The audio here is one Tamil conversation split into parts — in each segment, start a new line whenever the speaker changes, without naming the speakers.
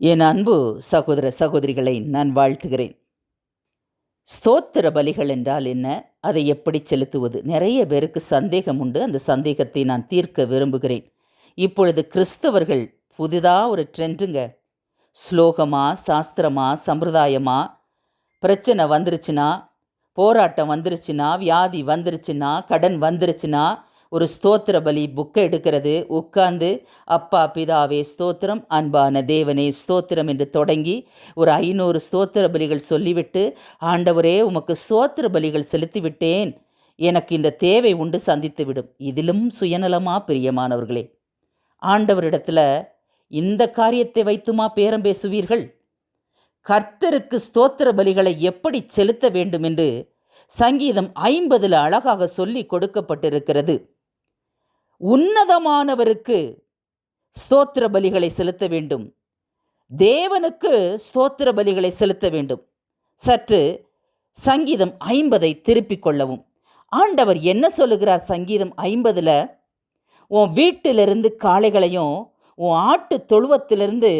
என் அன்பு சகோதர சகோதரிகளை நான் வாழ்த்துகிறேன். ஸ்தோத்திர பலிகள் என்றால் என்ன? அதை எப்படி செலுத்துவது? நிறைய பேருக்கு சந்தேகம் உண்டு. அந்த சந்தேகத்தை நான் தீர்க்க விரும்புகிறேன். இப்பொழுது கிறிஸ்தவர்கள் புதிதா ஒரு ட்ரெண்டுங்க. ஸ்லோகமா, சாஸ்திரமா, சம்பிரதாயமா, பிரச்சனை வந்துருச்சுன்னா, போராட்டம் வந்துருச்சுன்னா, வியாதி வந்துருச்சுன்னா, கடன் வந்துருச்சுன்னா, ஒரு ஸ்தோத்திர பலி புக்கை எடுக்கிறது, உட்கார்ந்து அப்பா பிதாவே ஸ்தோத்திரம், அன்பான தேவனே ஸ்தோத்திரம் என்று தொடங்கி ஒரு 500 ஸ்தோத்திர பலிகள் சொல்லிவிட்டு, ஆண்டவரே உமக்கு ஸ்தோத்திர பலிகள் செலுத்திவிட்டேன், எனக்கு இந்த தேவை உண்டு சந்தித்துவிடும். இதிலும் சுயநலமா பிரியமானவர்களே? ஆண்டவரிடத்தில் இந்த காரியத்தை வைத்துமா பேரம் பேசுவீர்கள்? கர்த்தருக்கு ஸ்தோத்திர பலிகளை எப்படி செலுத்த வேண்டும் என்று சங்கீதம் 50 அழகாக சொல்லி கொடுக்கப்பட்டிருக்கிறது. உன்னதமானவருக்கு ஸ்தோத்திர பலிகளை செலுத்த வேண்டும், தேவனுக்கு ஸ்தோத்திர பலிகளை செலுத்த வேண்டும். சற்று சங்கீதம் 50 திருப்பிக் கொள்ளவும். ஆண்டவர் என்ன சொல்லுகிறார்? சங்கீதம் 50 உன் வீட்டிலிருந்து காளைகளையும் உன் ஆட்டு தொழுவத்திலிருந்து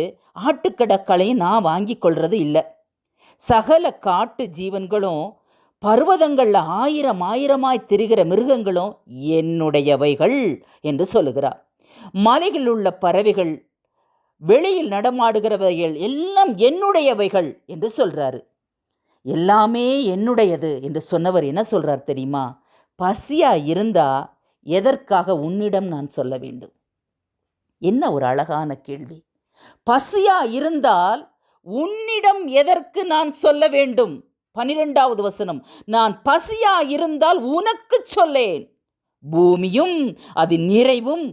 ஆட்டுக்கடக்களையும் நான் வாங்கி கொள்வது இல்லை. சகல காட்டு ஜீவன்களும் பர்வதங்களில் ஆயிரமாய் திரிகிற மிருகங்களும் என்னுடையவைகள் என்று சொல்லுகிறார். மலைகளில் உள்ள பறவைகள், வெளியில் நடமாடுகிறவைகள் எல்லாம் என்னுடையவைகள் என்று சொல்றாரு. எல்லாமே என்னுடையது என்று சொன்னவர் என்ன சொல்றார் தெரியுமா? பசியா இருந்தா எதற்காக உன்னிடம் நான் சொல்ல வேண்டும்? என்ன ஒரு அழகான கேள்வி. பசியா இருந்தால் உன்னிடம் எதற்கு நான் சொல்ல வேண்டும்? 12வது வசனம், நான் பசியா இருந்தால் உனக்கு சொல்லேன், பூமியும் அது நிறைவும்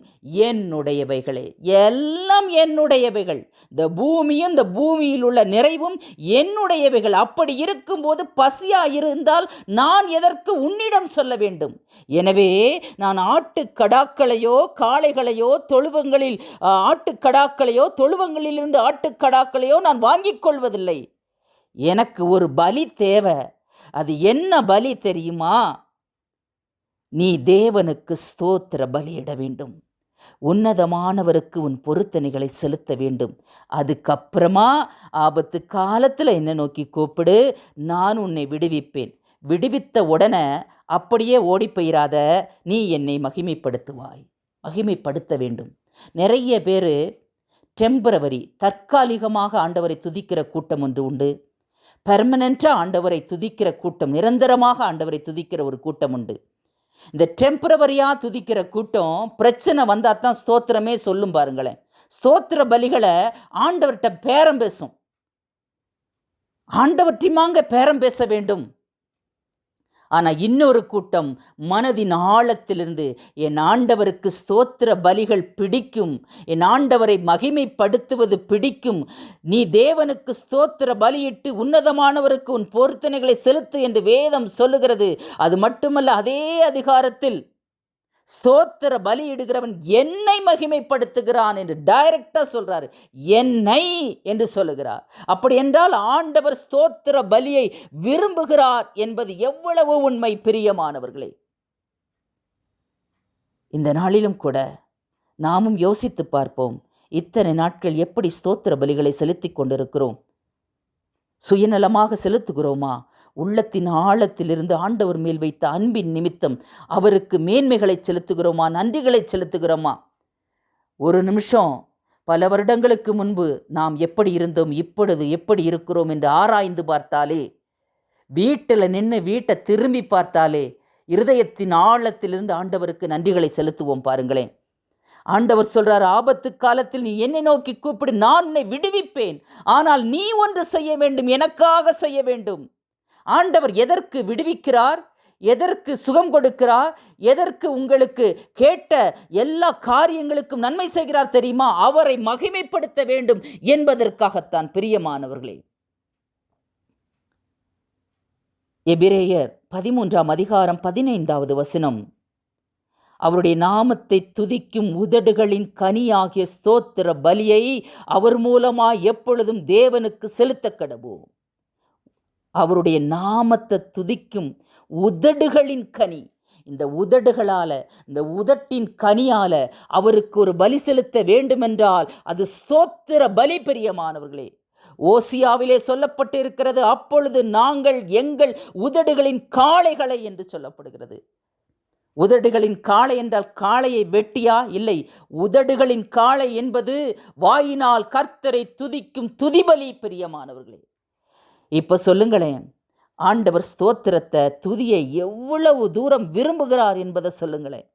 என்னுடையவைகளே. எல்லாம் என்னுடையவைகள். இந்த பூமியும் இந்த பூமியில் உள்ள நிறைவும் என்னுடையவைகள். அப்படி இருக்கும்போது பசியா இருந்தால் நான் எதற்கு உன்னிடம் சொல்ல வேண்டும்? எனவே நான் ஆட்டுக்கடாக்களையோ காளைகளையோ தொழுவங்களில் ஆட்டுக்கடாக்களையோ தொழுவங்களிலிருந்து ஆட்டுக்கடாக்களையோ நான் வாங்கிக் கொள்வதில்லை. எனக்கு ஒரு பலி தேவை. அது என்ன பலி தெரியுமா? நீ தேவனுக்கு ஸ்தோத்திர பலியிட வேண்டும். உன்னதமானவருக்கு உன் பொருத்தனைகளை செலுத்த வேண்டும். அதுக்கப்புறமா ஆபத்து காலத்தில் என்ன நோக்கி கூப்பிடு, நான் உன்னை விடுவிப்பேன். விடுவித்த உடனே அப்படியே ஓடி போயிராத, நீ என்னை மகிமைப்படுத்துவாய். மகிமைப்படுத்த வேண்டும். நிறைய பேர் டெம்பரவரி, தற்காலிகமாக ஆண்டவரை துதிக்கிற கூட்டம் ஒன்று உண்டு. பெர்மனெண்ட்டாக ஆண்டவரை துதிக்கிற கூட்டம், நிரந்தரமாக ஆண்டவரை துதிக்கிற ஒரு கூட்டம் உண்டு. இந்த டெம்பரவரியாக துதிக்கிற கூட்டம் பிரச்சனை வந்தால் தான் ஸ்தோத்திரமே சொல்லும். பாருங்களேன், ஸ்தோத்திர பலிகளை ஆண்டவர்கிட்ட பேரம் பேசும். ஆண்டவர்ட்டிமாங்க பேரம் பேச வேண்டும். ஆனால் இன்னொரு கூட்டம் மனதின் ஆழத்திலிருந்து என் ஆண்டவருக்கு ஸ்தோத்திர பலிகள் பிடிக்கும், என் ஆண்டவரை மகிமைப்படுத்துவது பிடிக்கும், நீ தேவனுக்கு ஸ்தோத்திர பலியிட்டு உன்னதமானவருக்கு உன் பொருத்தனைகளை செலுத்து என்று வேதம் சொல்லுகிறது. அது மட்டுமல்ல, அதே அதிகாரத்தில் ஸ்தோத்திர பலியிடுகிறவன் என்னை மகிமைப்படுத்துகிறான் என்று டைரக்டா சொல்றாரு. என்னை என்று சொல்லுகிறார். அப்படி என்றால் ஆண்டவர் ஸ்தோத்திர பலியை விரும்புகிறார் என்பது எவ்வளவு உண்மை பிரியமானவர்களே. இந்த நாளிலும் கூட நாமும் யோசித்து பார்ப்போம். இத்தனை நாட்கள் எப்படி ஸ்தோத்திர பலிகளை செலுத்தி கொண்டிருக்கிறோம்? சுயநலமாக செலுத்துகிறோமா? உள்ளத்தின் ஆழத்திலிருந்து ஆண்டவர் மேல் வைத்த அன்பின் நிமித்தம் அவருக்கு மேன்மைகளை செலுத்துகிறோமா? நன்றிகளை செலுத்துகிறோமா? ஒரு நிமிஷம், பல வருடங்களுக்கு முன்பு நாம் எப்படி இருந்தோம், இப்பொழுது எப்படி இருக்கிறோம் என்று ஆராய்ந்து பார்த்தாலே, வீட்டில் நின்று வீட்டை திரும்பி பார்த்தாலே இருதயத்தின் ஆழத்திலிருந்து ஆண்டவருக்கு நன்றிகளை செலுத்துவோம். பாருங்களேன், ஆண்டவர் சொல்றார், ஆபத்து காலத்தில் நீ என்னை நோக்கி கூப்பிடு, நான் உன்னை விடுவிப்பேன். ஆனால் நீ ஒன்று செய்ய வேண்டும், எனக்காக செய்ய வேண்டும். ஆண்டவர் எதற்கு விடுவிக்கிறார்? எதற்கு சுகம் கொடுக்கிறார்? எதற்கு உங்களுக்கு கேட்ட எல்லா காரியங்களுக்கும் நன்மை செய்கிறார் தெரியுமா? அவரை மகிமைப்படுத்த வேண்டும் என்பதற்காகத்தான். பிரியமானவர்களே, எபிரேயர் 13ஆம் அதிகாரம் 15வது வசனம், அவருடைய நாமத்தை துதிக்கும் உதடுகளின் கனியாகிய ஸ்தோத்திர பலியை அவர் மூலமாய் எப்பொழுதும் தேவனுக்கு செலுத்த கடவோம். அவருடைய நாமத்தை துதிக்கும் உதடுகளின் கனி. இந்த உதடுகளால், இந்த உதட்டின் கனியால் அவருக்கு ஒரு பலி செலுத்த வேண்டுமென்றால் அது ஸ்தோத்திர பலி. பிரியமானவர்களே, ஓசியாவிலே சொல்லப்பட்டு இருக்கிறது, அப்பொழுது நாங்கள் எங்கள் உதடுகளின் காளைகளை என்று சொல்லப்படுகிறது. உதடுகளின் காளை என்றால் காளையை வெட்டியா? இல்லை, உதடுகளின் காளை என்பது வாயினால் கர்த்தரை துதிக்கும் துதிபலி. பிரியமானவர்களே, இப்ப சொல்லுங்களேன், ஆண்டவர் ஸ்தோத்திரத்தை, துதியை எவ்வளவு தூரம் விரும்புகிறார் என்பதை சொல்லுங்களேன்.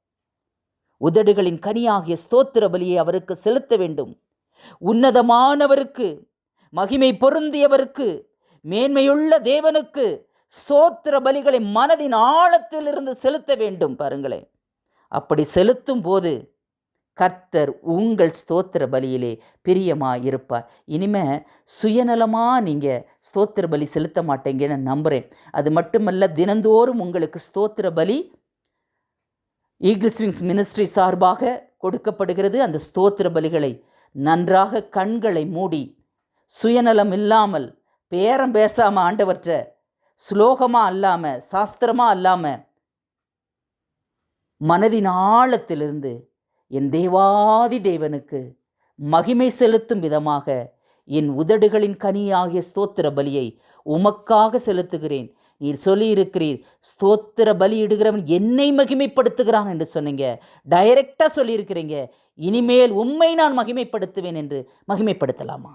உதடுகளின் கனியாகிய ஸ்தோத்திர பலியை அவருக்கு செலுத்த வேண்டும். உன்னதமானவருக்கு, மகிமை பொருந்தியவருக்கு, மேன்மையுள்ள தேவனுக்கு ஸ்தோத்திர பலிகளை மனதின் ஆழத்திலிருந்து செலுத்த வேண்டும். பாருங்களேன், அப்படி செலுத்தும் போது கர்த்தர் உங்கள் ஸ்தோத்திர பலியிலே பிரியமாயிருப்பார். இனிமே சுயநலமாக நீங்கள் ஸ்தோத்திர பலி செலுத்த மாட்டேங்கன்னு நம்புகிறேன். அது மட்டுமல்ல, தினந்தோறும் உங்களுக்கு ஸ்தோத்திர பலி ஈகிள்ஸ் விங்ஸ் மினிஸ்ட்ரி சார்பாக கொடுக்கப்படுகிறது. அந்த ஸ்தோத்திர பலிகளை நன்றாக கண்களை மூடி, சுயநலம் இல்லாமல், பேரம் பேசாமல், ஆண்டவற்ற ஸ்லோகமாக அல்லாமல், சாஸ்திரமாக அல்லாமல், மனதின் ஆழத்திலிருந்து என் தேவாதி தேவனுக்கு மகிமை செலுத்தும் விதமாக என் உதடுகளின் கனியாகிய ஸ்தோத்திர பலியை உமக்காக செலுத்துகிறேன். நீர் சொல்லியிருக்கிறீர், ஸ்தோத்திர பலி இடுகிறவன் என்னை மகிமைப்படுத்துகிறான் என்று சொன்னீங்க. டைரக்டாக சொல்லியிருக்கிறீங்க. இனிமேல் உம்மை நான் மகிமைப்படுத்துவேன் என்று மகிமைப்படுத்தலாமா?